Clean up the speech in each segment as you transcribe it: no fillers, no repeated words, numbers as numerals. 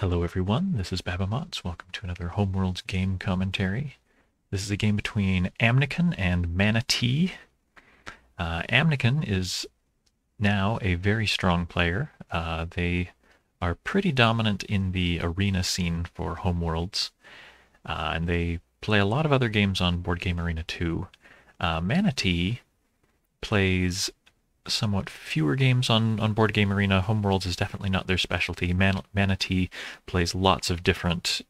Hello everyone, this is Babamots. Welcome to another Homeworlds game commentary. This is a game between Amnykon and ManaT. Amnykon is now a very strong player. They are pretty dominant in the arena scene for Homeworlds, and they play a lot of other games on Board Game Arena too. ManaT plays somewhat fewer games on Board Game Arena. Homeworlds is definitely not their specialty. ManaT plays lots of different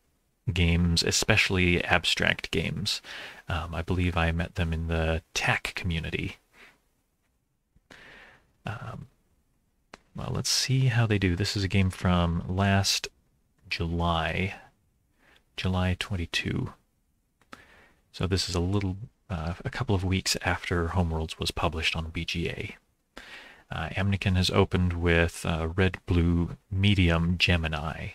games, especially abstract games. I believe I met them in the TAC community. Well, let's see how they do. This is a game from last July 22. So this is a couple of weeks after Homeworlds was published on BGA. Amnykon has opened with red-blue medium Gemini.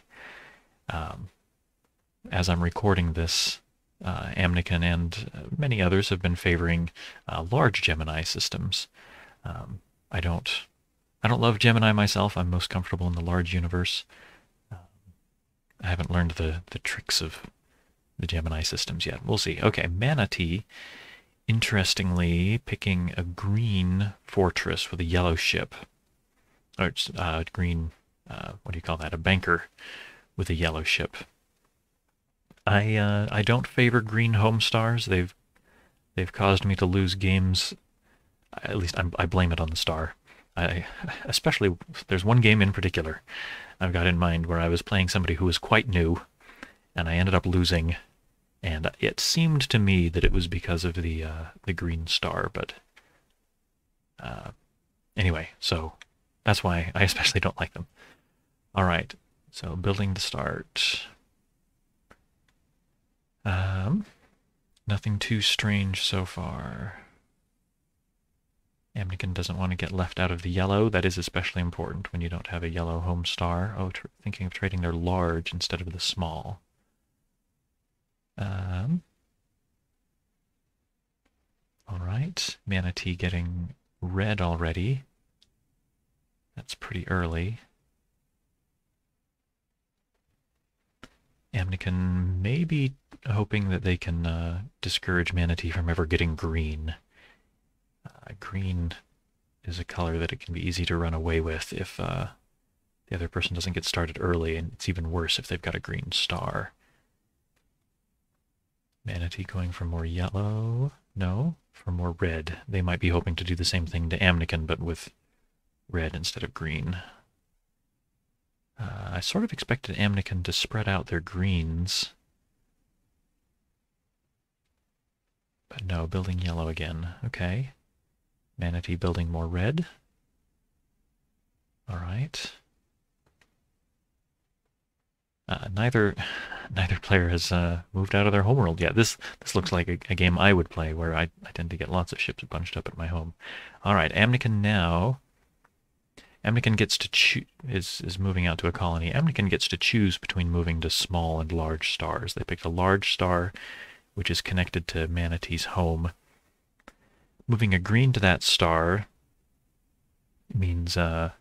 As I'm recording this, Amnykon and many others have been favoring large Gemini systems. I don't love Gemini myself. I'm most comfortable in the large universe. I haven't learned the tricks of the Gemini systems yet. We'll see. Okay, ManaT, interestingly, picking a green fortress with a yellow ship. Or green, what do you call that? A banker with a yellow ship. I don't favor green home stars. They've caused me to lose games. At least I blame it on the star. Especially, there's one game in particular I've got in mind where I was playing somebody who was quite new, and I ended up losing. And it seemed to me that it was because of the green star, but anyway, so that's why I especially don't like them. All right, so building to start. Nothing too strange so far. Amnykon doesn't want to get left out of the yellow. That is especially important when you don't have a yellow home star. Oh, thinking of trading their large instead of the small. All right, ManaT getting red already. That's pretty early. Amnykon may be hoping that they can discourage ManaT from ever getting green. Green is a color that it can be easy to run away with if the other person doesn't get started early, and it's even worse if they've got a green star. ManaT going for more yellow? No, for more red. They might be hoping to do the same thing to Amnykon, but with red instead of green. I sort of expected Amnykon to spread out their greens. But no, building yellow again. Okay. ManaT building more red. All right. Neither player has moved out of their homeworld yet. This looks like a game I would play, where I tend to get lots of ships bunched up at my home. All right, Amnykon now. Amnykon gets to is moving out to a colony. Amnykon gets to choose between moving to small and large stars. They picked a large star, which is connected to ManaT's home. Moving a green to that star means that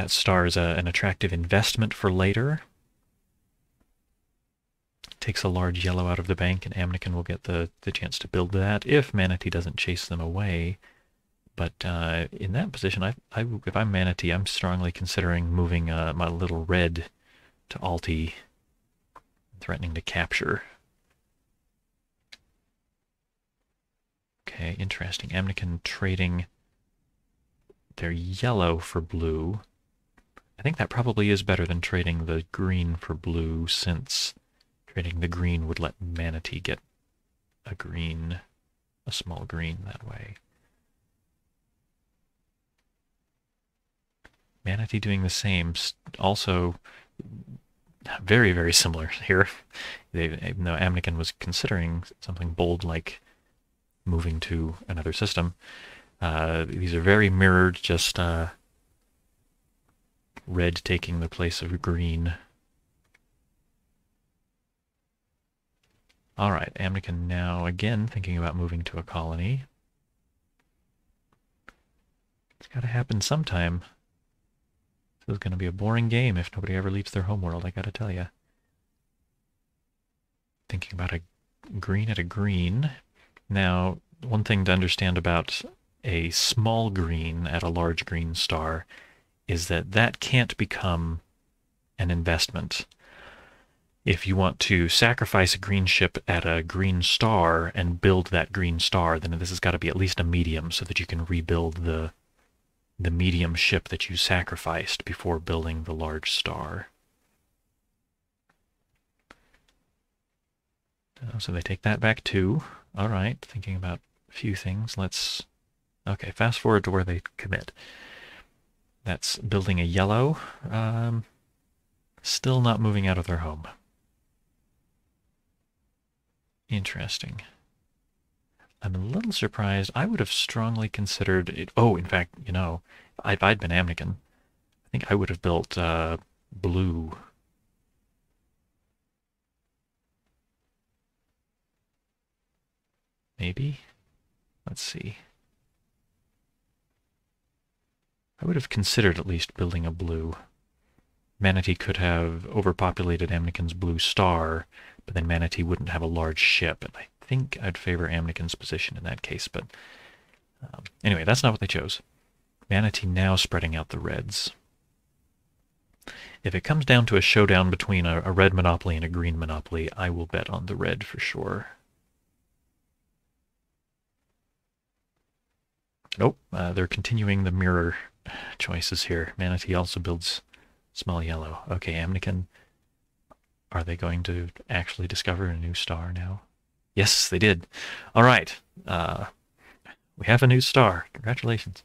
star is an attractive investment for later. Takes a large yellow out of the bank, and Amnykon will get the chance to build that if ManaT doesn't chase them away. But in that position, if I'm ManaT, I'm strongly considering moving my little red to Alti, threatening to capture. Okay, interesting. Amnykon trading their yellow for blue. I think that probably is better than trading the green for blue, since trading the green would let ManaT get a small green that way. ManaT doing the same, also very, very similar here. Even though Amnykon was considering something bold like moving to another system, these are very mirrored, just red taking the place of green. All right, Amnykon now again thinking about moving to a colony. It's got to happen sometime. This is going to be a boring game if nobody ever leaves their homeworld, I gotta tell you. Thinking about a green at a green. Now, one thing to understand about a small green at a large green star is that that can't become an investment. If you want to sacrifice a green ship at a green star and build that green star, then this has got to be at least a medium so that you can rebuild the medium ship that you sacrificed before building the large star. So they take that back too. All right, thinking about a few things. Okay, fast forward to where they commit. That's building a yellow. Still not moving out of their home. Interesting. I'm a little surprised. I would have strongly considered it. Oh, in fact, you know, if I'd been Amnykon, I think I would have built blue. Maybe? Let's see. I would have considered at least building a blue. ManaT could have overpopulated Amnykon's blue star, but then ManaT wouldn't have a large ship, and I think I'd favor Amnykon's position in that case, but anyway, that's not what they chose. ManaT now spreading out the reds. If it comes down to a showdown between a red monopoly and a green monopoly, I will bet on the red for sure. Nope, they're continuing the mirror choices here. ManaT also builds small yellow. Okay, Amnykon, are they going to actually discover a new star now? Yes, they did. All right, we have a new star. Congratulations.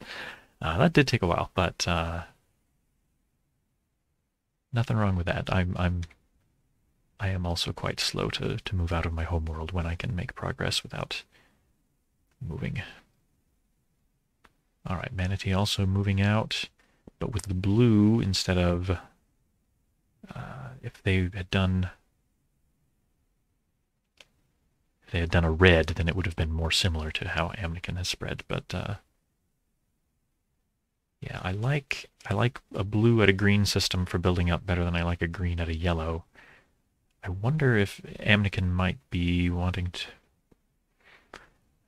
That did take a while, but nothing wrong with that. I am also quite slow to move out of my homeworld when I can make progress without moving. All right, ManaT also moving out, but with the blue instead of if they had done a red, then it would have been more similar to how Amnykon has spread. But yeah, I like a blue at a green system for building up better than I like a green at a yellow. I wonder if Amnykon might be wanting to.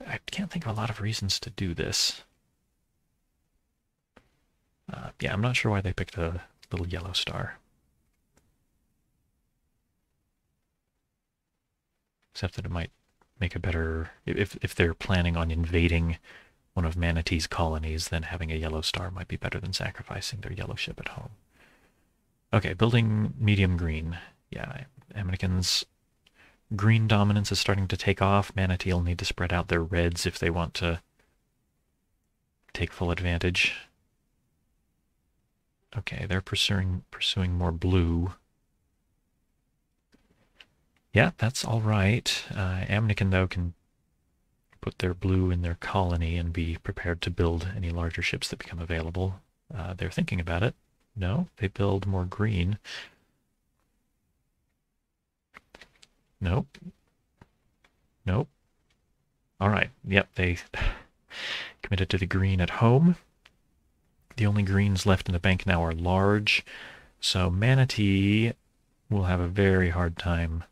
I can't think of a lot of reasons to do this. Yeah, I'm not sure why they picked a little yellow star. Except that it might make a better... If they're planning on invading one of ManaT's colonies, then having a yellow star might be better than sacrificing their yellow ship at home. Okay, building medium green. Yeah, Amnykon's green dominance is starting to take off. ManaT will need to spread out their reds if they want to take full advantage. Okay, they're pursuing more blue. Yeah, that's all right. Amnykon, though, can put their blue in their colony and be prepared to build any larger ships that become available. They're thinking about it. No, they build more green. Nope. Nope. All right. Yep, they committed to the green at home. The only greens left in the bank now are large, so ManaT will have a very hard time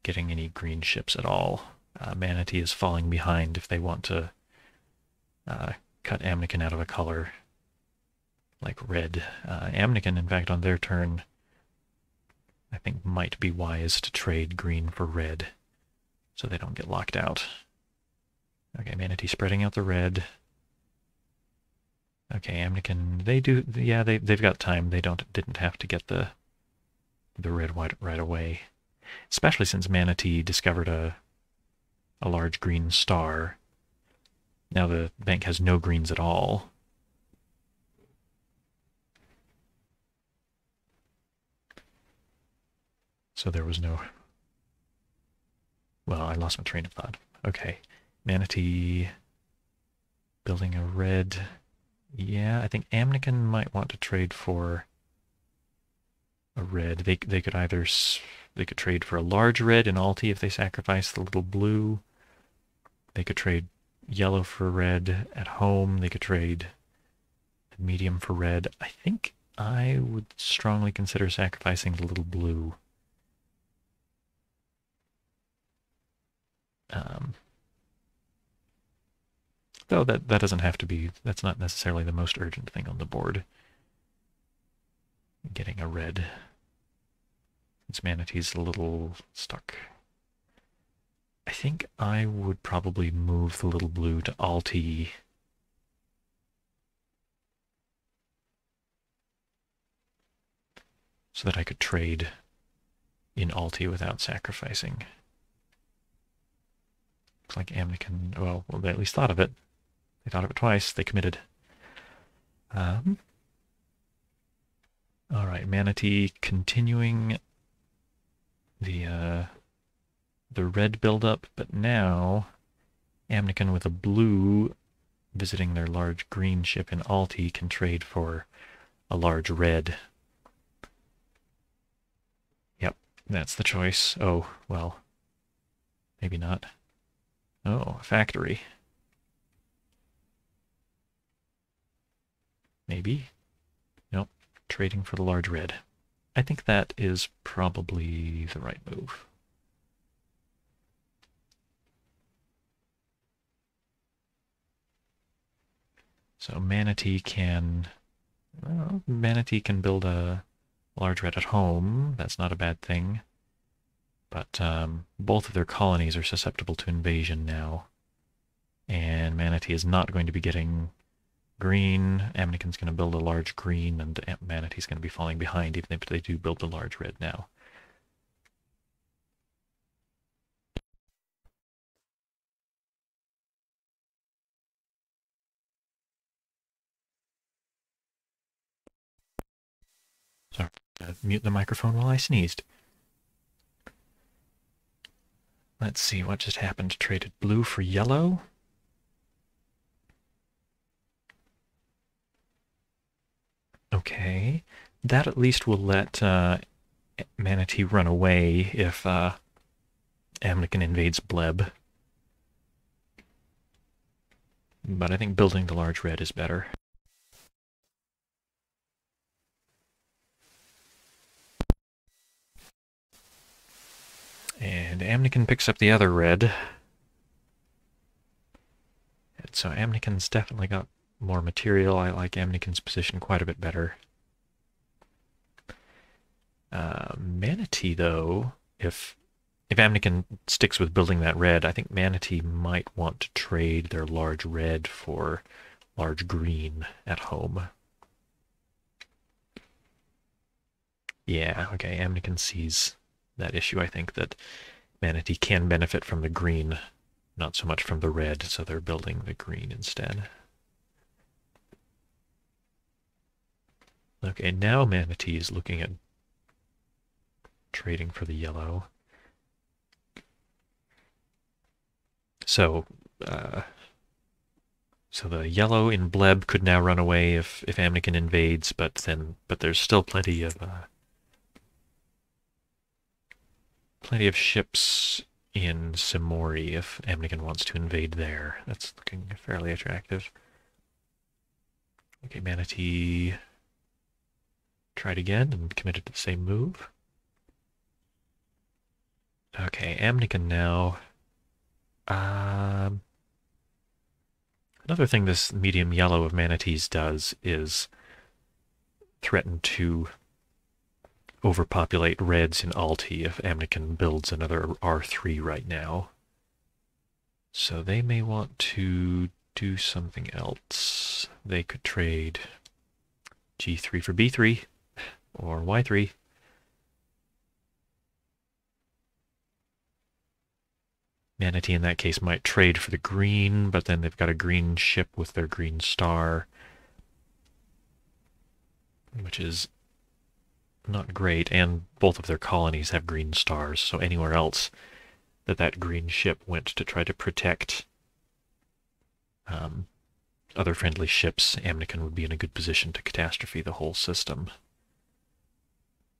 getting any green ships at all. ManaT is falling behind if they want to cut Amnykon out of a color like red. Amnykon, in fact, on their turn, I think might be wise to trade green for red so they don't get locked out. Okay, ManaT spreading out the red. Okay, Amnykon, they've got time. They didn't have to get the red white right away. Especially since ManaT discovered a large green star. Now the bank has no greens at all. So there was no... Well, I lost my train of thought. Okay, ManaT building a red... Yeah, I think Amnykon might want to trade for a red. They could either trade for a large red in Alti if they sacrifice the little blue. They could trade yellow for red at home. They could trade medium for red. I think I would strongly consider sacrificing the little blue. Though that doesn't have to be, that's not necessarily the most urgent thing on the board. Getting a red. This ManaT's a little stuck. I think I would probably move the little blue to Alt-E. So that I could trade in Alt-E without sacrificing. Looks like Amnykon, well, they at least thought of it. They thought of it twice. They committed. All right, ManaT continuing the red buildup, but now Amnykon with a blue visiting their large green ship in Alt-E can trade for a large red. Yep, that's the choice. Oh, well, maybe not. Oh, a factory. Maybe. Nope, trading for the large red. I think that is probably the right move. So ManaT can build a large red at home. That's not a bad thing. But both of their colonies are susceptible to invasion now. And ManaT is not going to be getting green. Amnykon's going to build a large green, and ManaT's going to be falling behind, even if they do build the large red now. Sorry, mute the microphone while I sneezed. Let's see what just happened. Traded blue for yellow. Okay, that at least will let ManaT run away if Amnykon invades Bleb. But I think building the large red is better. And Amnykon picks up the other red. And so Amnykon's definitely got more material. I like Amnykon's position quite a bit better. ManaT, though, if Amnykon sticks with building that red, I think ManaT might want to trade their large red for large green at home. Yeah, okay, Amnykon sees that issue. I think that ManaT can benefit from the green, not so much from the red, so they're building the green instead. Okay, now ManaT is looking at trading for the yellow. So the yellow in Bleb could now run away if Amnykon invades, but there's still plenty of ships in Simori if Amnykon wants to invade there. That's looking fairly attractive. Okay, ManaT tried again and committed to the same move. Okay, Amnykon now. Another thing this medium yellow of ManaT's does is threaten to overpopulate reds in Alt-E if Amnykon builds another R3 right now. So they may want to do something else. They could trade G3 for B3 or Y3. ManaT in that case might trade for the green, but then they've got a green ship with their green star, which is not great, and both of their colonies have green stars, so anywhere else that green ship went to try to protect other friendly ships, Amnykon would be in a good position to catastrophe the whole system.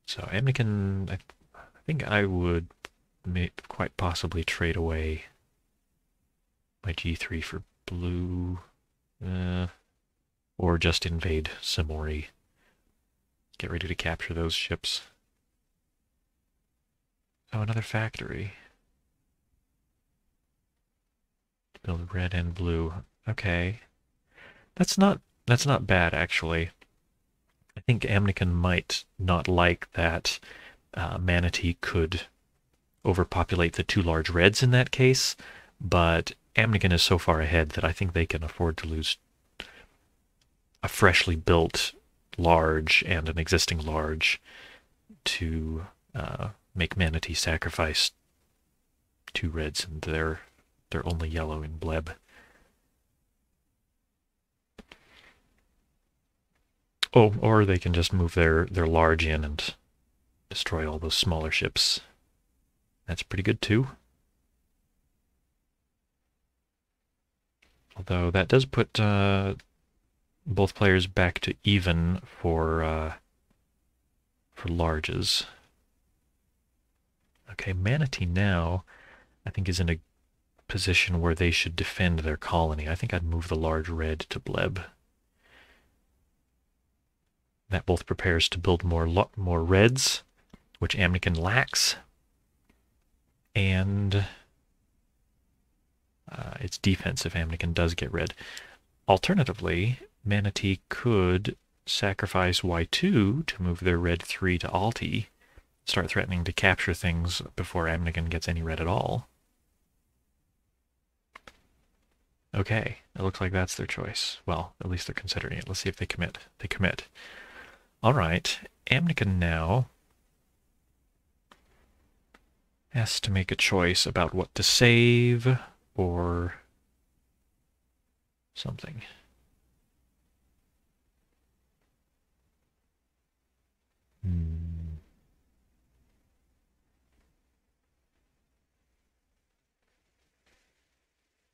So Amnykon, I think I would quite possibly trade away my G3 for blue, or just invade Simori. Get ready to capture those ships. Oh, another factory. Build red and blue. Okay. That's not bad actually. I think Amnykon might not like that ManaT could overpopulate the two large reds in that case, but Amnykon is so far ahead that I think they can afford to lose a freshly built large and an existing large to make ManaT sacrifice two reds, and they're only yellow in bleb. Oh, or they can just move their large in and destroy all those smaller ships. That's pretty good too. Although that does put both players back to even for larges. Okay, ManaT now I think is in a position where they should defend their colony. I think I'd move the large red to bleb. That both prepares to build more reds, which Amnykon lacks, and it's defense if Amnykon does get red. Alternatively, ManaT could sacrifice Y2 to move their red 3 to Alti, start threatening to capture things before Amnykon gets any red at all. Okay, it looks like that's their choice. Well, at least they're considering it. Let's see if they commit. They commit. All right, Amnykon now has to make a choice about what to save or something.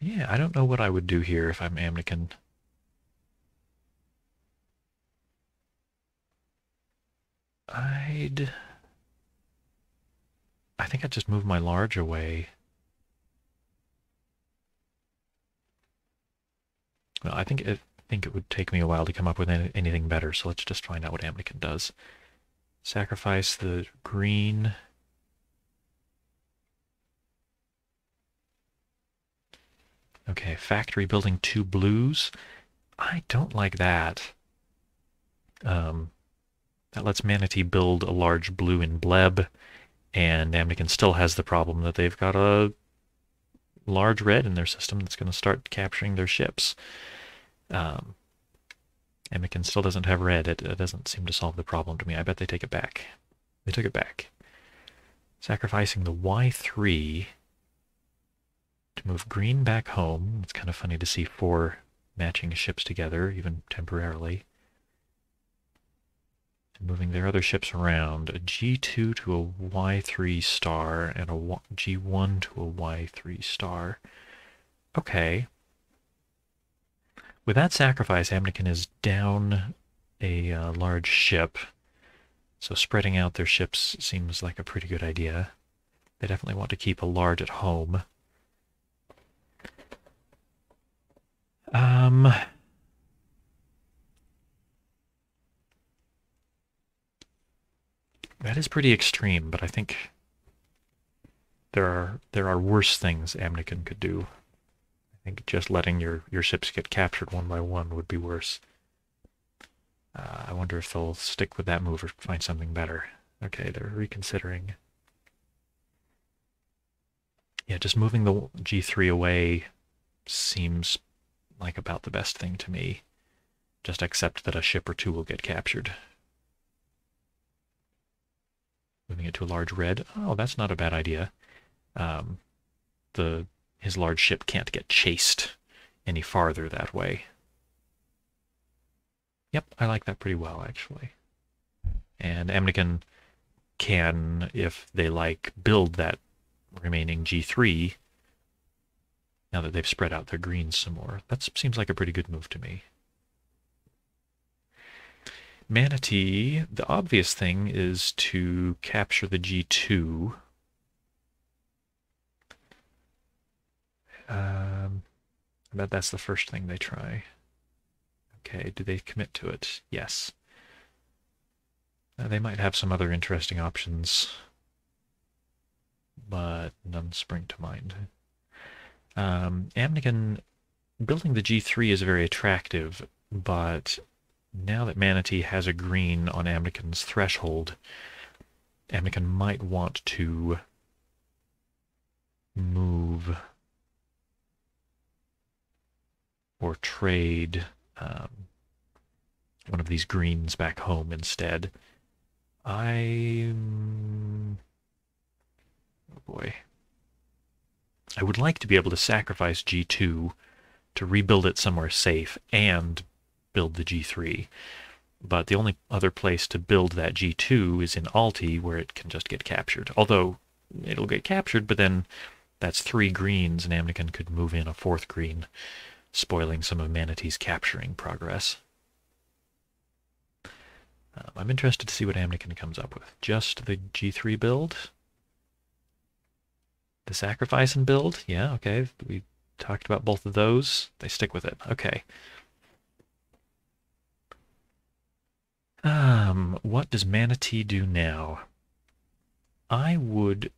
Yeah, I don't know what I would do here if I'm Amnykon. I think I'd just move my large away. Well, I think it would take me a while to come up with anything better, so let's just find out what Amnykon does. Sacrifice the green. Okay, factory building 2 blues. I don't like that. That lets ManaT build a large blue in bleb, and Amnykon still has the problem that they've got a large red in their system that's going to start capturing their ships. Amnykon still doesn't have red. It doesn't seem to solve the problem to me. I bet they take it back. They took it back. Sacrificing the Y3 to move green back home. It's kind of funny to see 4 matching ships together, even temporarily. And moving their other ships around. A G2 to a Y3 star and a G1 to a Y3 star. Okay. With that sacrifice, Amnykon is down a large ship, so spreading out their ships seems like a pretty good idea. They definitely want to keep a large at home. That is pretty extreme, but I think there are worse things Amnykon could do. I think just letting your ships get captured one by one would be worse. I wonder if they'll stick with that move or find something better. Okay, they're reconsidering. Yeah, just moving the G3 away seems like about the best thing to me. Just accept that a ship or 2 will get captured. Moving it to a large red. Oh, that's not a bad idea. His large ship can't get chased any farther that way. Yep, I like that pretty well, actually. And Amnykon can, if they like, build that remaining G3 now that they've spread out their greens some more. That seems like a pretty good move to me. ManaT, the obvious thing is to capture the G2. I bet that's the first thing they try. Okay, do they commit to it? Yes. They might have some other interesting options, but none spring to mind. Amnykon, building the G3 is very attractive, but now that ManaT has a green on Amnykon's threshold, Amnykon might want to move or trade one of these greens back home instead. Oh boy. I would like to be able to sacrifice G2 to rebuild it somewhere safe and build the G3. But the only other place to build that G2 is in Alti, where it can just get captured. Although it'll get captured, but then that's 3 greens, and Amnykon could move in a 4th green, spoiling some of ManaT's capturing progress. I'm interested to see what Amnykon comes up with. Just the G3 build? The sacrifice and build? Yeah, okay. We talked about both of those. They stick with it. Okay. What does ManaT do now? I would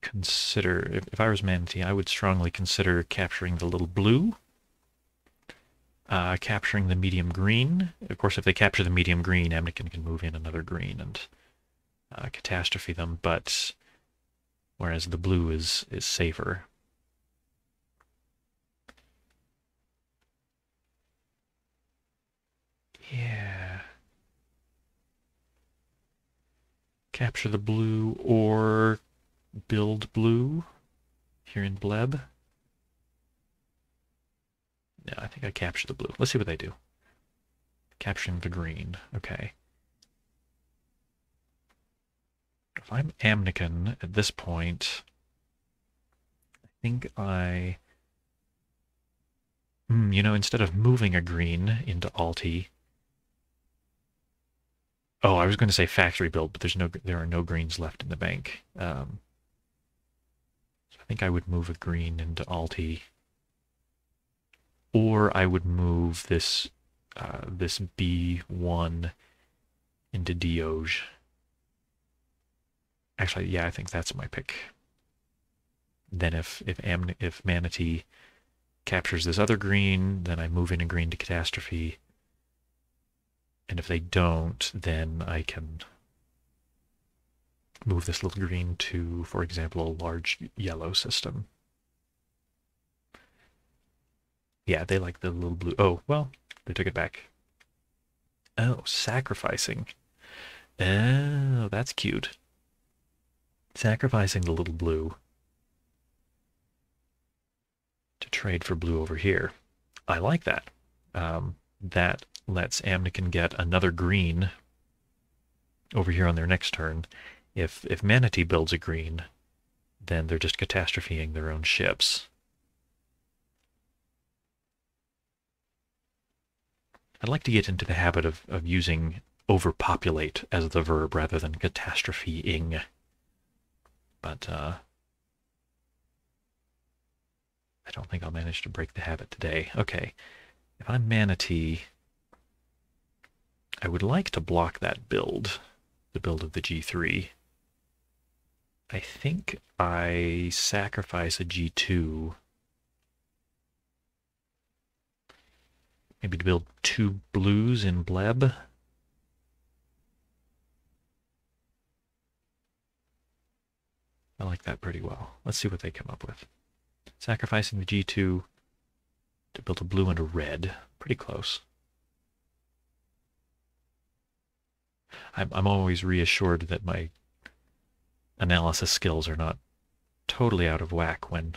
consider, if I was ManaT, I would strongly consider capturing the little blue, capturing the medium green. Of course, if they capture the medium green, Amnykon can move in another green and catastrophe them, but whereas the blue is safer. Yeah. Capture the blue or build blue here in Bleb. Yeah, I think I capture the blue. Let's see what they do. Capturing the green. Okay. If I'm Amnykon at this point, I think instead of moving a green into Alti, oh, I was going to say factory build, but there are no greens left in the bank. So I think I would move a green into Alti, or I would move this B1 into Dioge. Actually, yeah, I think that's my pick. Then if ManaT captures this other green, then I move in a green to catastrophe. And if they don't, then I can move this little green to, for example, a large yellow system. Yeah, they like the little blue. Oh, well, they took it back. Oh, sacrificing. Oh, that's cute. Sacrificing the little blue to trade for blue over here. I like that. That lets Amnykon get another green over here on their next turn. If ManaT builds a green, then they're just catastropheing their own ships. I'd like to get into the habit of using overpopulate as the verb rather than catastropheing. But I don't think I'll manage to break the habit today. Okay, if I'm ManaT, I would like to block that build, the build of the G3. I think I sacrifice a G2, maybe to build 2 blues in Bleb. I like that pretty well. Let's see what they come up with. Sacrificing the G2 to build a blue and a red. Pretty close. I'm always reassured that my analysis skills are not totally out of whack when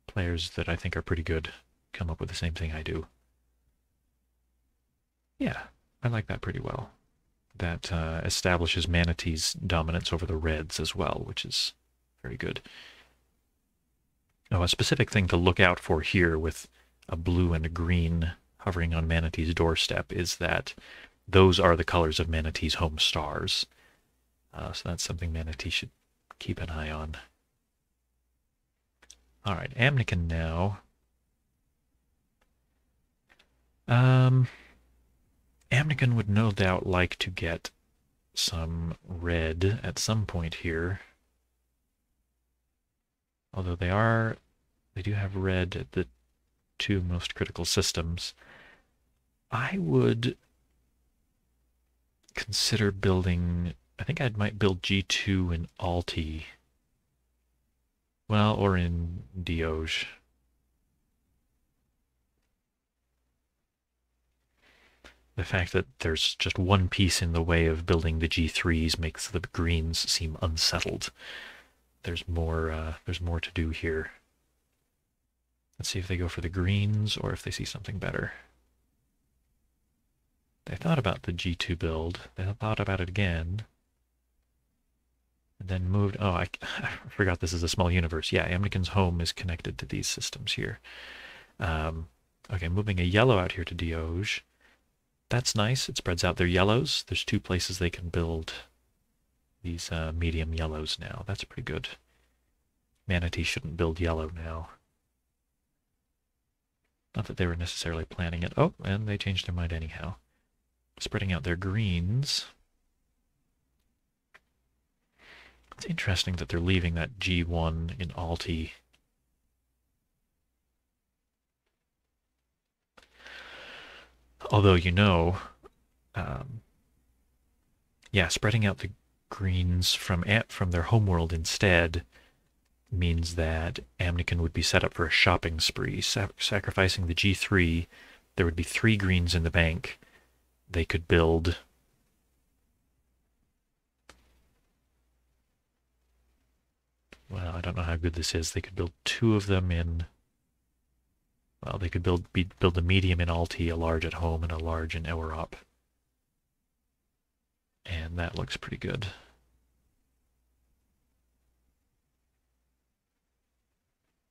players that I think are pretty good come up with the same thing I do. Yeah, I like that pretty well. That establishes ManaT's dominance over the reds as well, which is very good. Oh, a specific thing to look out for here with a blue and a green hovering on ManaT's doorstep is that those are the colors of ManaT's home stars. So that's something ManaT should keep an eye on. All right, Amnykon now. Amnykon would no doubt like to get some red at some point here. Although they do have red at the two most critical systems. I would consider building, I think I might build G2 in Alti. Well, or in Dioge. The fact that there's just one piece in the way of building the G3s makes the greens seem unsettled. There's more to do here. Let's see if they go for the greens or if they see something better. They thought about the G2 build. They thought about it again. And then moved... Oh, I forgot this is a small universe. Yeah, Amnykon's home is connected to these systems here. Okay, moving a yellow out here to Dioge. That's nice. It spreads out their yellows. There's two places they can build these medium yellows now. That's pretty good. ManaT shouldn't build yellow now. Not that they were necessarily planning it. Oh, and they changed their mind anyhow. Spreading out their greens. It's interesting that they're leaving that G1 in Alti. Although, you know, yeah, spreading out the greens from their homeworld instead means that Amnykon would be set up for a shopping spree. Sacrificing the G3, there would be 3 greens in the bank. They could build... Well, I don't know how good this is. They could build 2 of them in... Well, they could build a medium in Alti, a large at home, and a large in Europ. And that looks pretty good.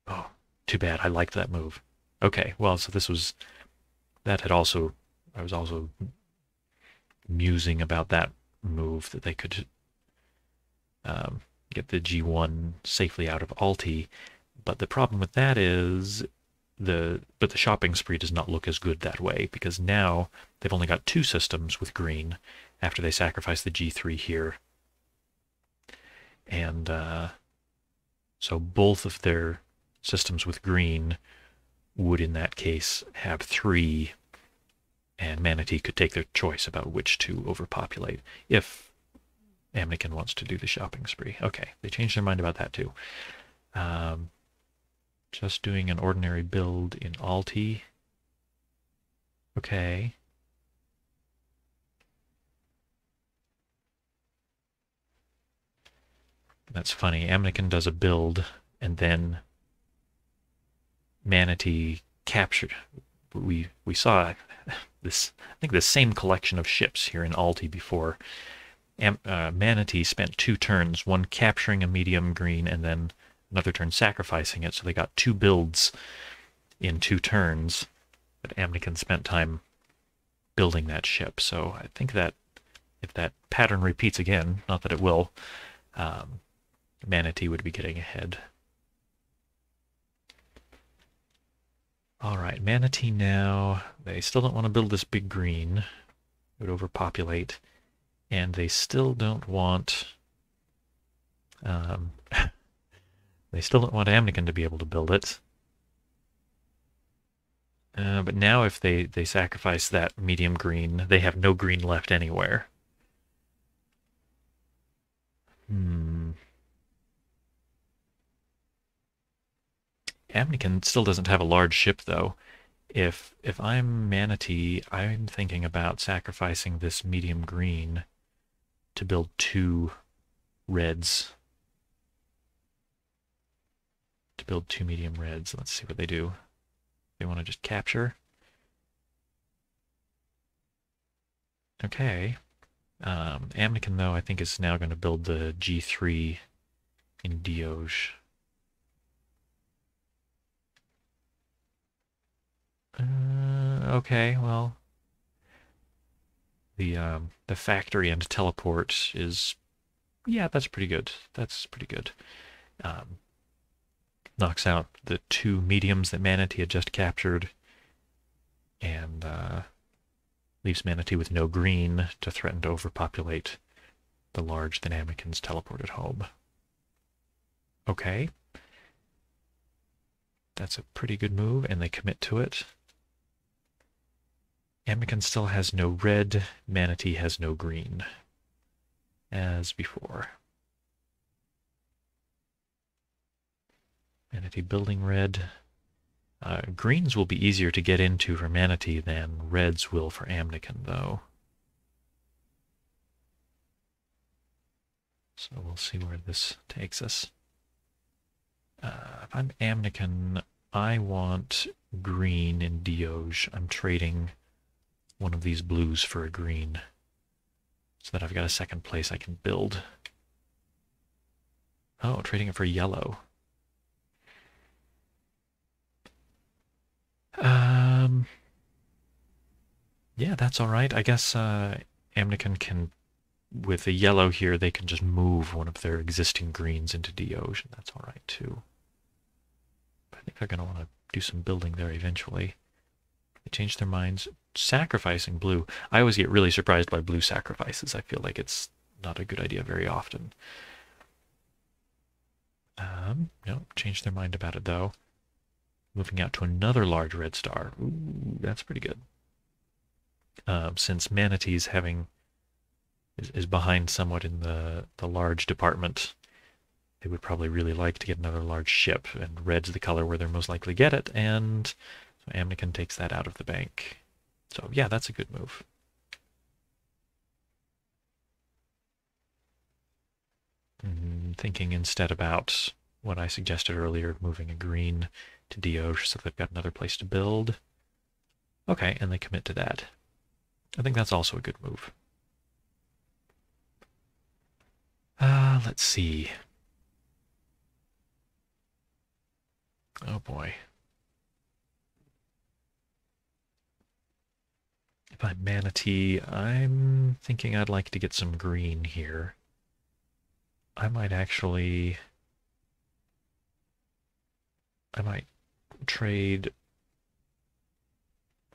Oh, too bad. I liked that move. Okay, well, so this was... That had also... I was also musing about that move, that they could get the G1 safely out of Alti. But the problem with that is... But the shopping spree does not look as good that way, because now they've only got 2 systems with green after they sacrifice the G3 here. And so both of their systems with green would in that case have 3, and ManaT could take their choice about which to overpopulate if Amnykon wants to do the shopping spree. Okay, they changed their mind about that too. Just doing an ordinary build in Alti. Okay. That's funny. Amnykon does a build, and then ManaT captured. We saw this, I think, the same collection of ships here in Alti before. ManaT spent 2 turns, one capturing a medium green and then another turn sacrificing it, so they got 2 builds in 2 turns, but Amnykon spent time building that ship. So I think that if that pattern repeats again, not that it will, ManaT would be getting ahead. Alright, ManaT now, they still don't want to build this big green. It would overpopulate. And they still don't want... They still don't want Amnykon to be able to build it. But now if they sacrifice that medium green, they have no green left anywhere. Amnykon still doesn't have a large ship, though. If I'm ManaT, I'm thinking about sacrificing this medium green to build 2 reds. To build 2 medium reds. Let's see what they do. They want to just capture. Okay. Amnykon, though, I think is now going to build the G3 in Dioge. Okay, well, the factory and teleport is, yeah, that's pretty good. That's pretty good. Knocks out the 2 mediums that ManaT had just captured, and leaves ManaT with no green to threaten to overpopulate the large that Amnykon's teleported home. Okay. That's a pretty good move, and they commit to it. Amnykon still has no red, ManaT has no green, as before. ManaT building red. Greens will be easier to get into for ManaT than reds will for Amnykon, though. So we'll see where this takes us. If I'm Amnykon, I want green in Dioge. I'm trading one of these blues for a green so that I've got a second place I can build. Oh, trading it for yellow. Yeah, that's all right. I guess Amnykon can, with the yellow here, they can just move one of their existing greens into Dioge, and that's all right too. But I think they're going to want to do some building there eventually. They change their minds. Sacrificing blue. I always get really surprised by blue sacrifices. I feel like it's not a good idea very often. No, changed their mind about it though. Moving out to another large red star. Ooh, that's pretty good. Since ManaT's is behind somewhat in the large department, they would probably really like to get another large ship, and red's the color where they're most likely to get it, and so Amnykon takes that out of the bank. So yeah, that's a good move. Thinking instead about what I suggested earlier, moving a green to Dioge so they've got another place to build. Okay, and they commit to that. I think that's also a good move. Let's see. Oh boy. If I'm ManaT, I'm thinking I'd like to get some green here. I might trade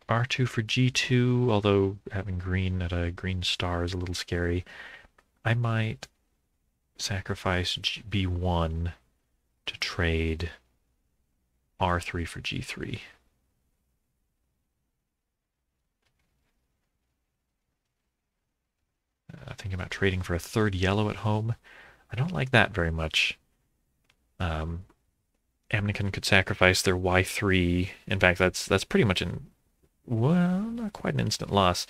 R2 for G2, although having green at a green star is a little scary. I might sacrifice B1 to trade R3 for G3. Thinking about trading for a third yellow at home. I don't like that very much. Amnykon could sacrifice their Y3. In fact, that's pretty much well, not quite an instant loss.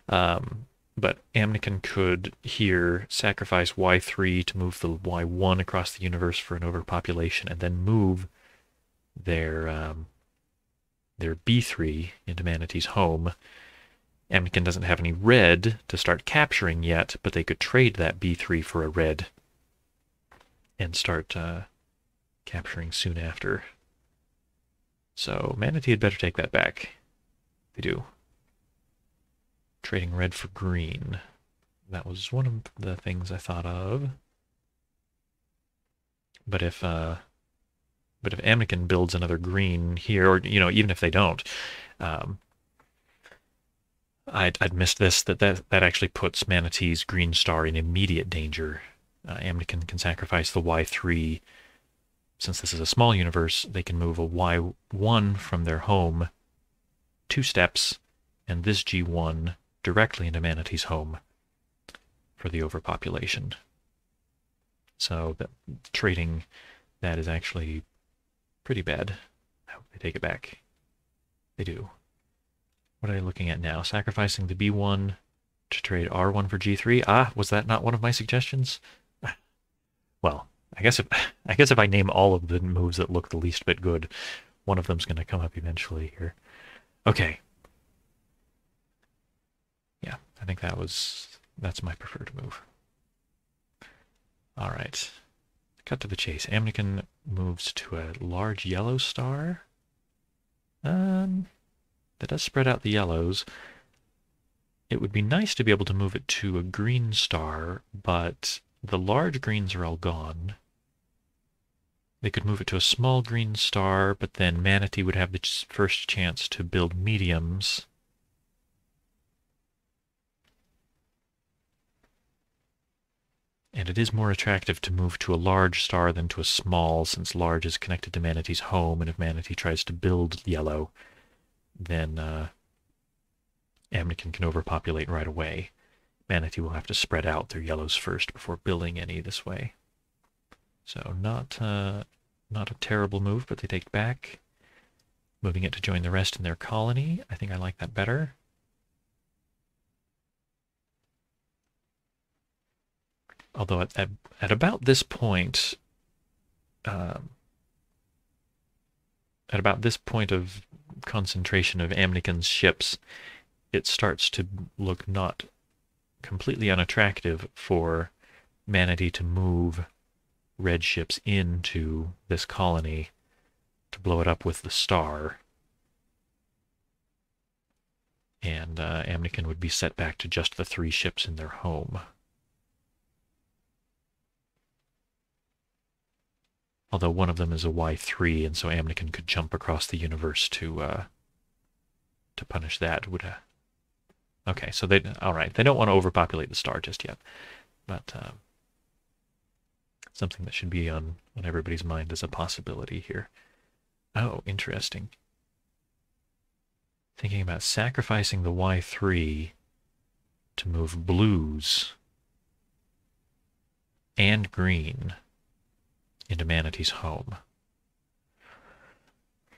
But Amnykon could here sacrifice Y3 to move the Y1 across the universe for an overpopulation, and then move their B3 into ManaT's home. Amnykon doesn't have any red to start capturing yet, but they could trade that B3 for a red and start capturing soon after. So ManaT had better take that back. They do. Trading red for green. That was one of the things I thought of. But if Amnykon builds another green here, or even if they don't, I'd missed this, that actually puts ManaT's green star in immediate danger. Amnykon can sacrifice the Y3. Since this is a small universe, they can move a Y1 from their home 2 steps, and this G1 directly into ManaT's home for the overpopulation. So trading that is actually pretty bad. I hope they take it back. They do. What are they looking at now? Sacrificing the B1 to trade R1 for G3. Ah, was that not one of my suggestions? Well, I guess if I name all of the moves that look the least bit good, one of them's going to come up eventually here. Okay. Yeah, I think that's my preferred move. All right. Cut to the chase. Amnykon moves to a large yellow star. That does spread out the yellows. It would be nice to be able to move it to a green star, but the large greens are all gone. They could move it to a small green star, but then ManaT would have the first chance to build mediums. And it is more attractive to move to a large star than to a small, since large is connected to ManaT's home, and if ManaT tries to build yellow, then Amnykon can overpopulate right away. ManaT will have to spread out their yellows first before building any this way. So not a terrible move, but they take it back. Moving it to join the rest in their colony. I think I like that better. Although at about this point, at about this point of concentration of Amnykon's ships, it starts to look not completely unattractive for ManaT to move red ships into this colony to blow it up with the star. And Amnykon would be set back to just the 3 ships in their home. Although one of them is a Y3, and so Amnykon could jump across the universe to punish that. Okay, so all right, they don't want to overpopulate the star just yet, but something that should be on everybody's mind as a possibility here. Oh, interesting. Thinking about sacrificing the Y3 to move blues and green into ManaT's home.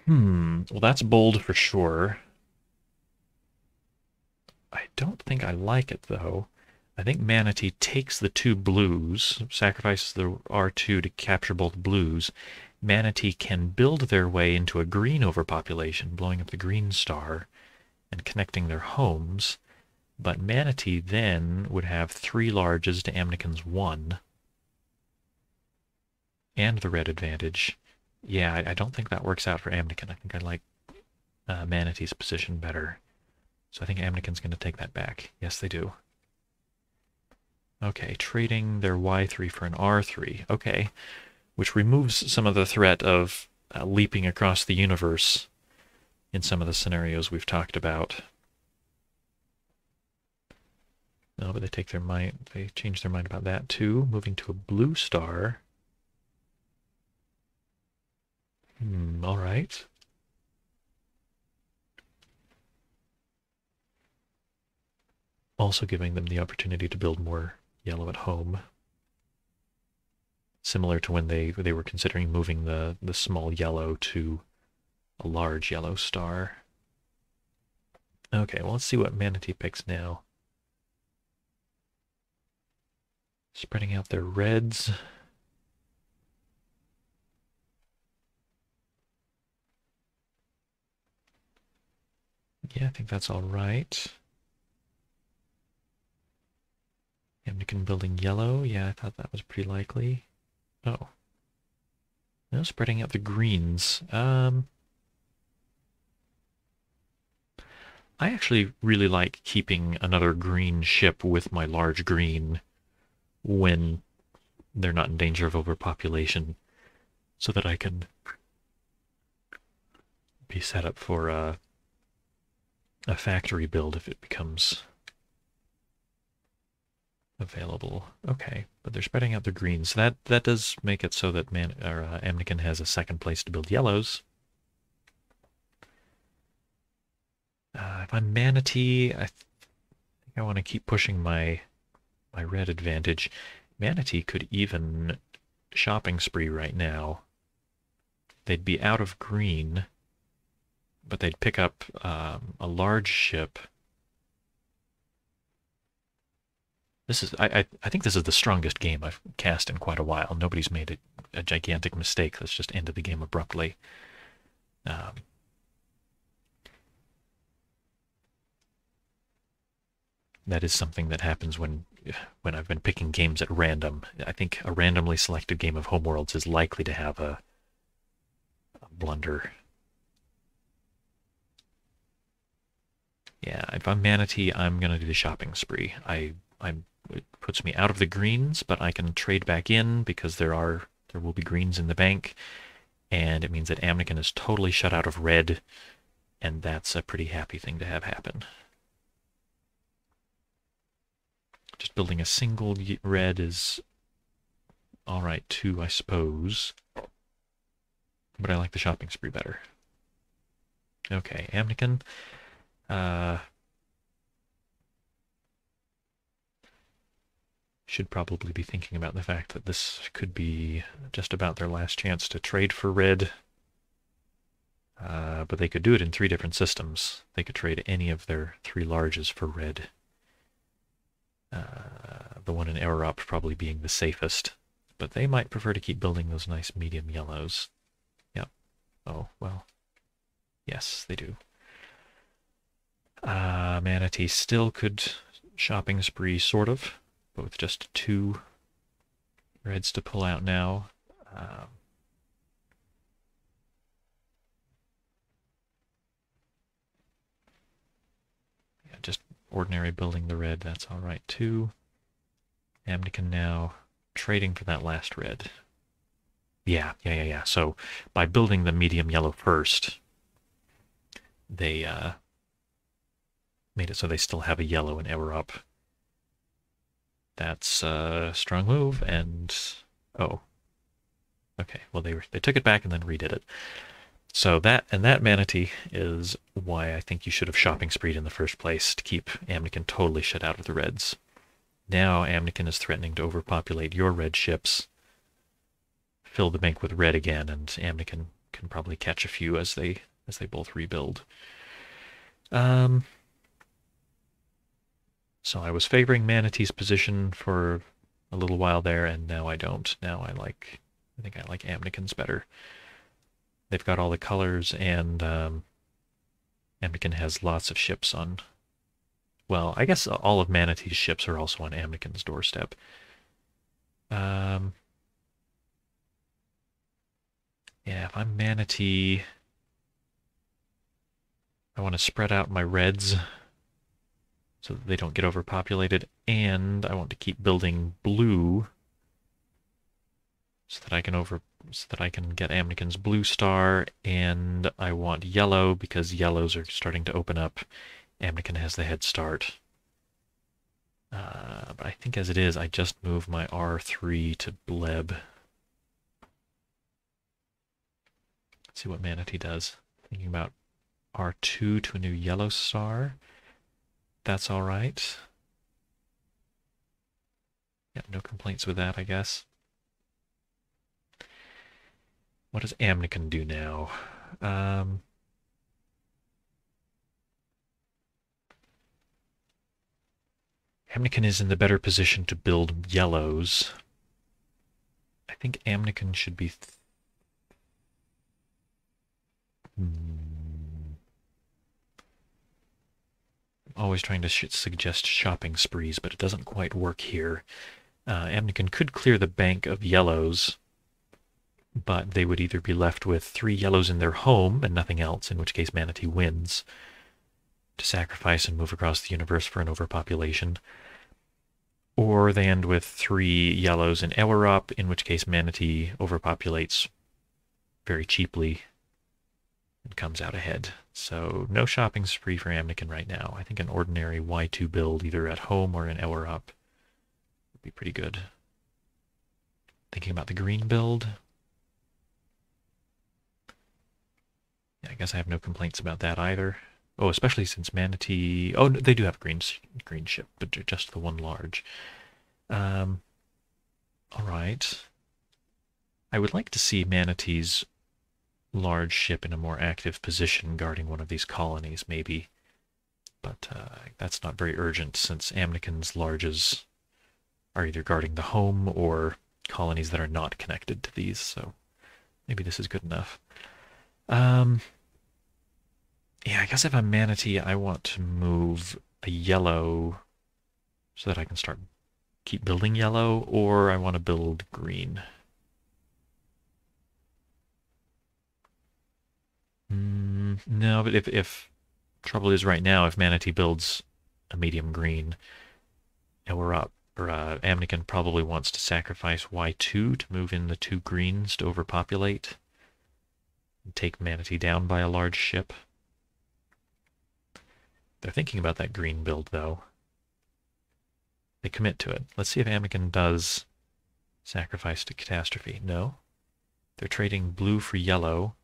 Well, that's bold for sure. I don't think I like it, though. I think ManaT takes the 2 blues, sacrifices the R2 to capture both blues. ManaT can build their way into a green overpopulation, blowing up the green star and connecting their homes. But ManaT then would have 3 larges to Amnykon's 1. And the red advantage. Yeah, I don't think that works out for Amnykon. I think I like ManaT's position better. So I think Amnykon's going to take that back. Yes, they do. Okay, trading their Y3 for an R3. Okay, which removes some of the threat of leaping across the universe in some of the scenarios we've talked about. No, but they take their mind. They change their mind about that too. Moving to a blue star. All right. Also giving them the opportunity to build more yellow at home. Similar to when they were considering moving the small yellow to a large yellow star. Okay, well, let's see what ManaT picks now. Spreading out their reds. Yeah, I think that's all right. Amnykon building yellow. Yeah, I thought that was pretty likely. Oh. No, spreading out the greens. I actually really like keeping another green ship with my large green when they're not in danger of overpopulation, so that I can be set up for a factory build if it becomes available. Okay, but they're spreading out the greens. That does make it so that Amnykon has a second place to build yellows. If I'm ManaT, I think I want to keep pushing my red advantage. ManaT could even shopping spree right now. They'd be out of green, but they'd pick up a large ship. I think this is the strongest game I've cast in quite a while. Nobody's made a gigantic mistake that's just ended the game abruptly. That is something that happens when I've been picking games at random. I think a randomly selected game of Homeworlds is likely to have a blunder. Yeah, if I'm ManaT, I'm going to do the shopping spree. It puts me out of the greens, but I can trade back in because there will be greens in the bank, and it means that Amnykon is totally shut out of red, and that's a pretty happy thing to have happen. Just building a single red is all right too, I suppose. But I like the shopping spree better. Okay, Amnykon. Should probably be thinking about the fact that this could be just about their last chance to trade for red. But they could do it in 3 different systems. They could trade any of their 3 larges for red. The one in Erop probably being the safest. But they might prefer to keep building those nice medium yellows. Yep. Oh, well. Yes, they do. ManaT still could shopping spree, sort of. But with just 2 reds to pull out now. Yeah, just ordinary building the red, that's all right too. Amnykon now trading for that last red. Yeah. So by building the medium yellow first, they made it so they still have a yellow in Erop. That's a strong move, and oh, okay. Well, they took it back and then redid it. So that ManaT is why I think you should have shopping spreed in the first place to keep Amnykon totally shut out of the reds. Now Amnykon is threatening to overpopulate your red ships, fill the bank with red again, and Amnykon can probably catch a few as they both rebuild. So I was favoring ManaT's position for a little while there, and now I don't. Now I think I like Amnykon's better. They've got all the colors, and Amnykon has lots of ships on. Well, I guess all of ManaT's ships are also on Amnykon's doorstep. Yeah, if I'm ManaT, I want to spread out my reds so that they don't get overpopulated, and I want to keep building blue so that I can get Amnykon's blue star, and I want yellow because yellows are starting to open up. Amnykon has the head start. But I think as it is, I just move my R3 to bleb. Let's see what ManaT does. Thinking about R2 to a new yellow star. That's all right. Yeah, no complaints with that, I guess. What does Amnykon do now? Amnykon is in the better position to build yellows. I think Amnykon should be... always trying to suggest shopping sprees, but it doesn't quite work here. Amnykon could clear the bank of yellows, but they would either be left with 3 yellows in their home and nothing else, in which case ManaT wins, to sacrifice and move across the universe for an overpopulation. Or they end with 3 yellows in Ewerop, in which case ManaT overpopulates very cheaply and comes out ahead. So no shopping spree for Amnykon right now. I think an ordinary Y2 build, either at home or in Ewerop, would be pretty good. Thinking about the green build. Yeah, I guess I have no complaints about that either. Oh, especially since ManaT... Oh, they do have a green ship, but just the one large. All right. I would like to see ManaT's large ship in a more active position guarding one of these colonies, maybe. But that's not very urgent, since Amnykon's larges are either guarding the home or colonies that are not connected to these, so maybe this is good enough. Yeah, I guess if I'm ManaT, I want to move a yellow so that I can keep building yellow, or I want to build green. No, but if trouble is right now, if ManaT builds a medium green, and we're up, or Amnykon probably wants to sacrifice Y2 to move in the 2 greens to overpopulate and take ManaT down by a large ship. They're thinking about that green build, though. They commit to it. Let's see if Amnykon does Sacrifice to catastrophe. No. They're trading blue for yellow.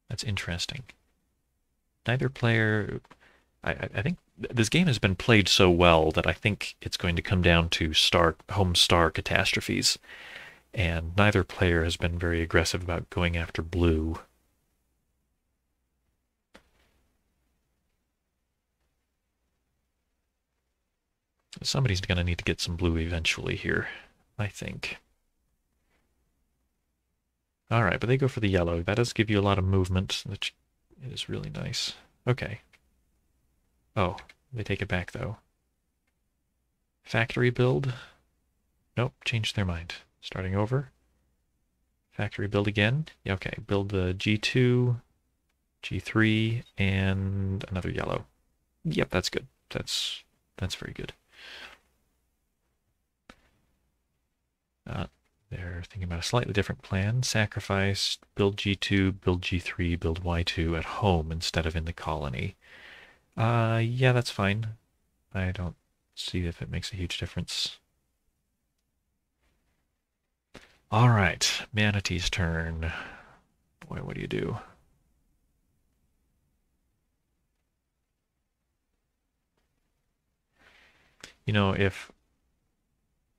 That's interesting. Neither player... I think this game has been played so well that I think it's going to come down to home star catastrophes. And neither player has been very aggressive about going after blue. Somebody's going to need to get some blue eventually here, I think. Alright, but they go for the yellow. That does give you a lot of movement, which is really nice. Okay. Oh, they take it back, though. Factory build? Nope, changed their mind. Starting over. Factory build again. Yeah, okay, build the G2, G3, and another yellow. Yep, that's good. That's very good. They're thinking about a slightly different plan. Sacrifice, build G2, build G3, build Y2 at home instead of in the colony. Yeah, that's fine. I don't see if it makes a huge difference. Alright, ManaT's turn. Boy, what do you do? You know, if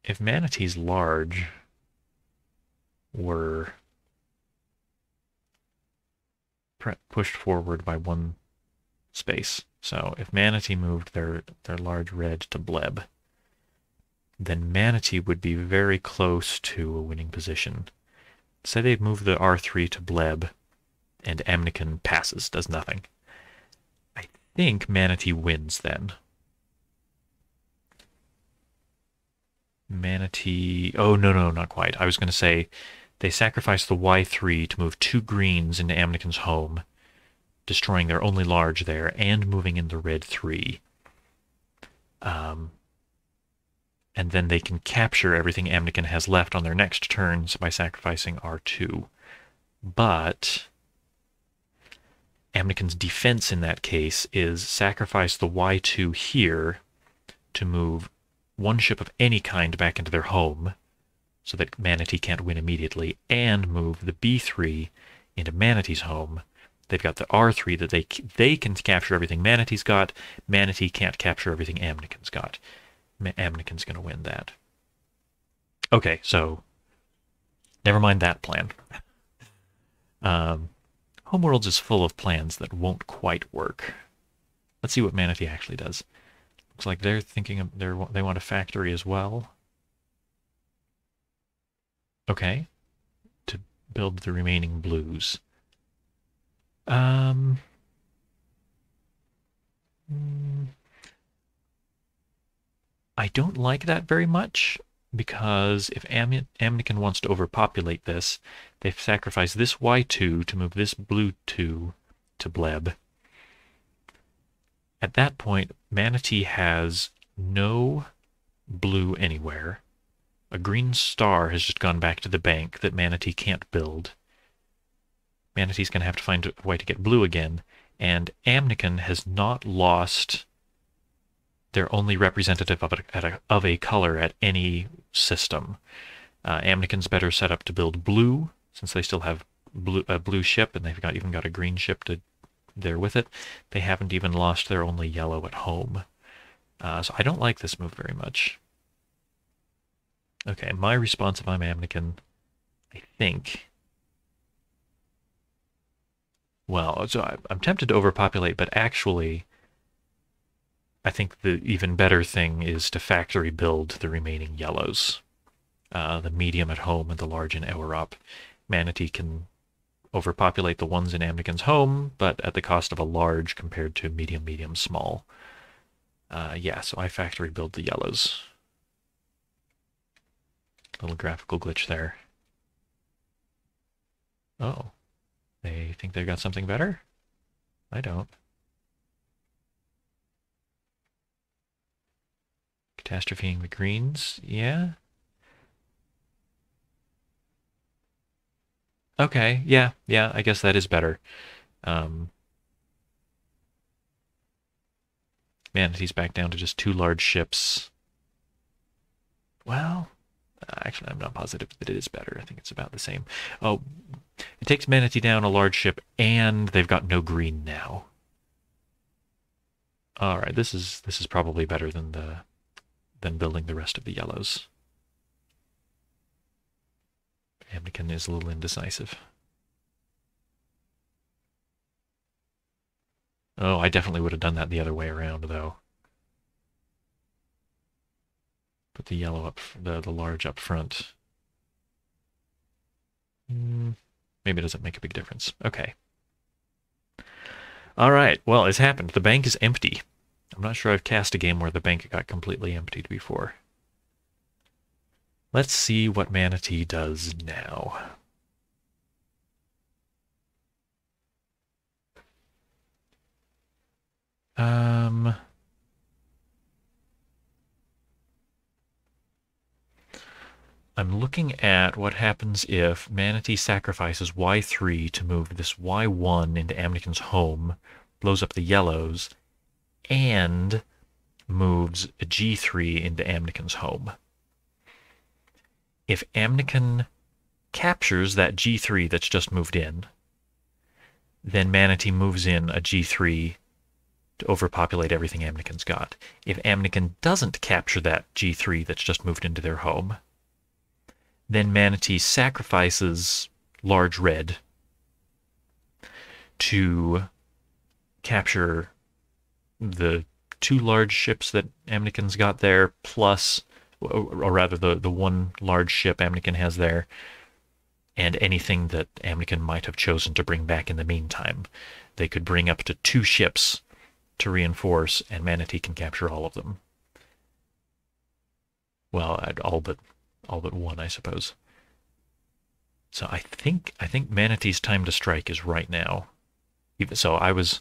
ManaT's large were pushed forward by one space. So if ManaT moved their large red to bleb, then ManaT would be very close to a winning position. Say they move the R3 to bleb, and Amnykon passes, does nothing. I think ManaT wins then. ManaT... Oh, no, not quite. I was going to say they sacrifice the Y3 to move 2 greens into Amnykon's home, destroying their only large there, and moving in the red 3. And then they can capture everything Amnykon has left on their next turns by sacrificing R2. But Amnykon's defense in that case is sacrifice the Y2 here to move one ship of any kind back into their home, so that ManaT can't win immediately, and move the B3 into ManaT's home. They've got the R3 that they can capture everything ManaT's got. ManaT can't capture everything Amnykon's got. Amnykon's going to win that. Okay, so never mind that plan. Homeworlds is full of plans that won't quite work. Let's see what ManaT actually does. Looks like they're thinking they want a factory as well. Okay, to build the remaining blues. I don't like that very much, because if Amnykon wants to overpopulate this, they've sacrificed this Y2 to move this blue 2 to bleb. At that point, ManaT has no blue anywhere. A green star has just gone back to the bank that ManaT can't build. ManaT's going to have to find a way to get blue again, and Amnykon has not lost their only representative of a color at any system. Amnykon's better set up to build blue, since they still have a blue ship, and they've even got a green ship there with it. They haven't even lost their only yellow at home. So I don't like this move very much. Okay, my response if I'm Amnykon, I think... Well, so I'm tempted to overpopulate, but actually, I think the even better thing is to factory build the remaining yellows. The medium at home and the large in Europe. ManaT can overpopulate the ones in Amnykon's home, but at the cost of a large compared to medium, medium, small. Yeah, so I factory build the yellows. Little graphical glitch there. Oh. They think they've got something better? I don't. Catastropheing the greens, yeah. Okay, yeah, I guess that is better. ManaT's back down to just 2 large ships. Well, Actually, I'm not positive that it is better. I think it's about the same. Oh, it takes ManaT down a large ship, and they've got no green now. All right, this is probably better than building the rest of the yellows. Amnykon is a little indecisive. Oh, I definitely would have done that the other way around, though. Put the yellow up, the large up front. Maybe it doesn't make a big difference. Okay. All right. Well, it's happened. The bank is empty. I'm not sure I've cast a game where the bank got completely emptied before. Let's see what ManaT does now. I'm looking at what happens if ManaT sacrifices Y3 to move this Y1 into Amnykon's home, blows up the yellows, and moves a G3 into Amnykon's home. If Amnykon captures that G3 that's just moved in, then ManaT moves in a G3 to overpopulate everything Amnykon's got. If Amnykon doesn't capture that G3 that's just moved into their home, then ManaT sacrifices large red to capture the 2 large ships that Amnykon's got there, plus, or rather the 1 large ship Amnykon has there, and anything that Amnykon might have chosen to bring back in the meantime. They could bring up to 2 ships to reinforce, and ManaT can capture all of them. Well, all but 1, I suppose. So I think ManaT's time to strike is right now. So I was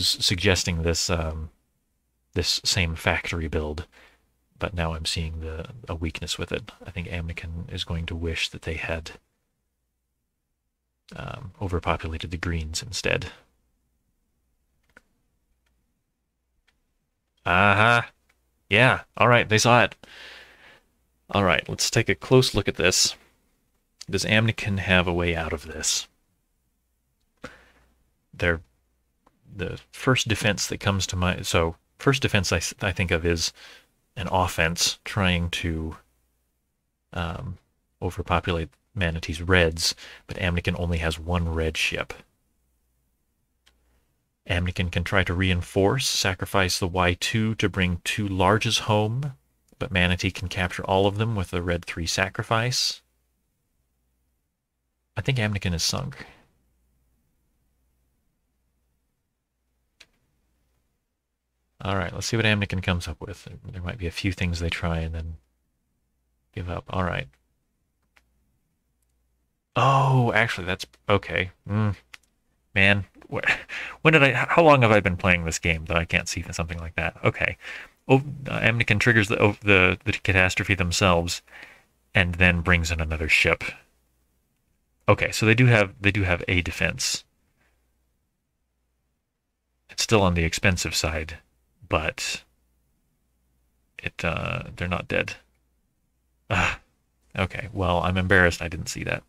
suggesting this this same factory build, but now I'm seeing a weakness with it. I think Amnykon is going to wish that they had overpopulated the greens instead. Aha! Yeah, all right, they saw it. All right, let's take a close look at this. Does Amnykon have a way out of this? The first defense that comes to mind. So first defense I think of is an offense trying to overpopulate ManaT's reds, but Amnykon only has 1 red ship. Amnykon can try to reinforce, sacrifice the Y2 to bring 2 larges home, but ManaT can capture all of them with a red 3 sacrifice. I think Amnykon is sunk. All right, let's see what Amnykon comes up with. There might be a few things they try and then give up. All right. Oh, actually, that's okay. Man, when did how long have I been playing this game that I can't see something like that? Okay. Amnykon triggers the catastrophe themselves and then brings in another ship. Okay, so they do have a defense. It's still on the expensive side, but they're not dead. Okay, well, I'm embarrassed I didn't see that.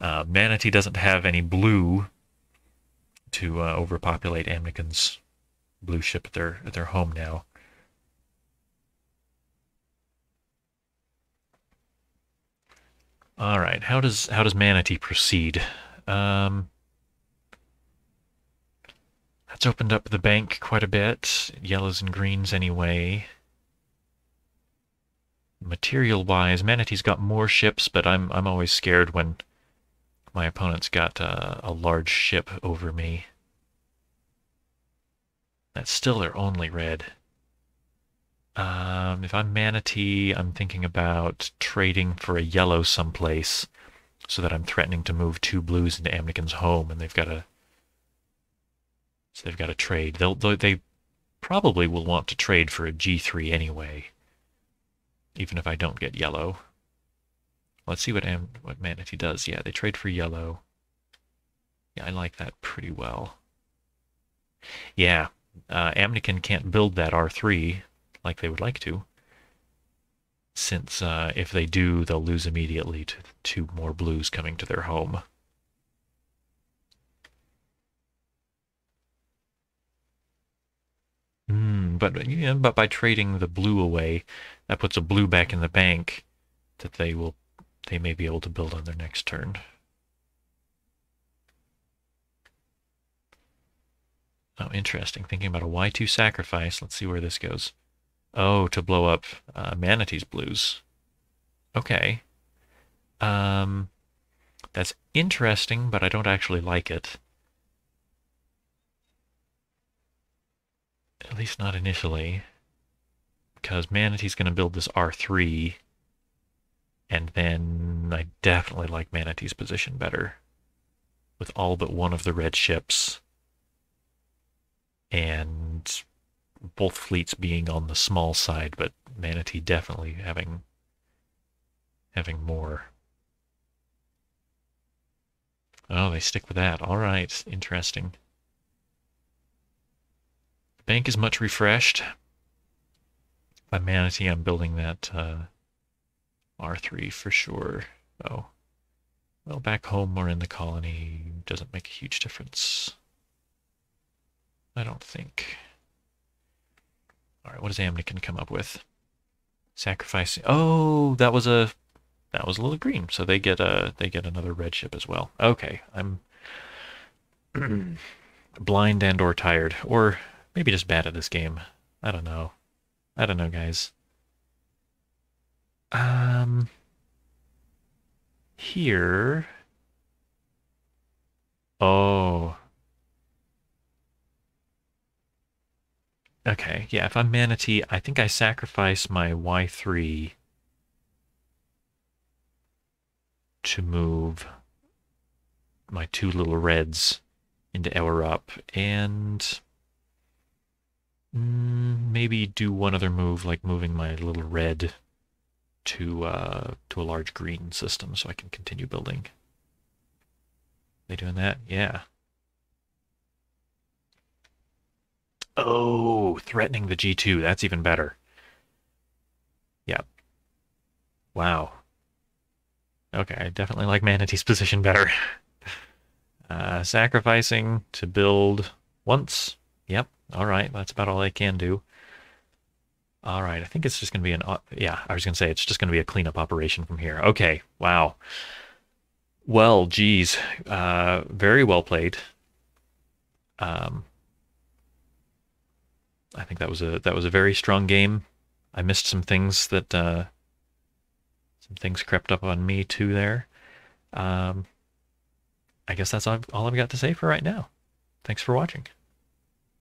ManaT doesn't have any blue to overpopulate Amnykon's blue ship at their home now. All right, how does ManaT proceed? That's opened up the bank quite a bit. Yellows and greens anyway. Material-wise, ManaT's got more ships, but I'm always scared when my opponent's got a large ship over me. That's still their only red. If I'm ManaT, I'm thinking about trading for a yellow someplace so that I'm threatening to move 2 blues into Amnykon's home, and they've got to trade. They probably will want to trade for a G3 anyway, even if I don't get yellow. Let's see what ManaT does. Yeah, they trade for yellow. Yeah, I like that pretty well. Yeah, Amnykon can't build that R3 like they would like to. since if they do, they'll lose immediately to 2 more blues coming to their home. But by trading the blue away, that puts a blue back in the bank that they may be able to build on their next turn. Oh, interesting. Thinking about a Y2 sacrifice. Let's see where this goes. Oh, to blow up ManaT's blues. Okay. That's interesting, but I don't actually like it. At least not initially. Because ManaT's going to build this R3. And then I definitely like ManaT's position better. With all but one of the red ships. And both fleets being on the small side, but ManaT definitely having more. Oh, they stick with that. All right, interesting. The bank is much refreshed. By ManaT, I'm building that R3 for sure. Oh, well, back home or in the colony doesn't make a huge difference. I don't think. All right, what does Amnykon come up with? Sacrificing. Oh, that was a little green, so they get another red ship as well. Okay, I'm blind and or tired, or maybe just bad at this game. I don't know. I don't know, guys. Here. Oh. Okay, yeah, if I'm ManaT, I think I sacrifice my Y3 to move my 2 little reds into Ellerup and maybe do one other move, like moving my little red to a large green system so I can continue building. They doing that? Yeah. Oh, threatening the G2. That's even better. Yeah. Wow. Okay, I definitely like ManaT's position better. Sacrificing to build once. Yep. All right, that's about all I can do. All right, I think it's just going to be yeah, I was going to say it's just going to be a cleanup operation from here. Okay, wow. Well, geez, very well played. I think that was a very strong game. I missed some things that some things crept up on me too there. I guess that's all I've got to say for right now. Thanks for watching.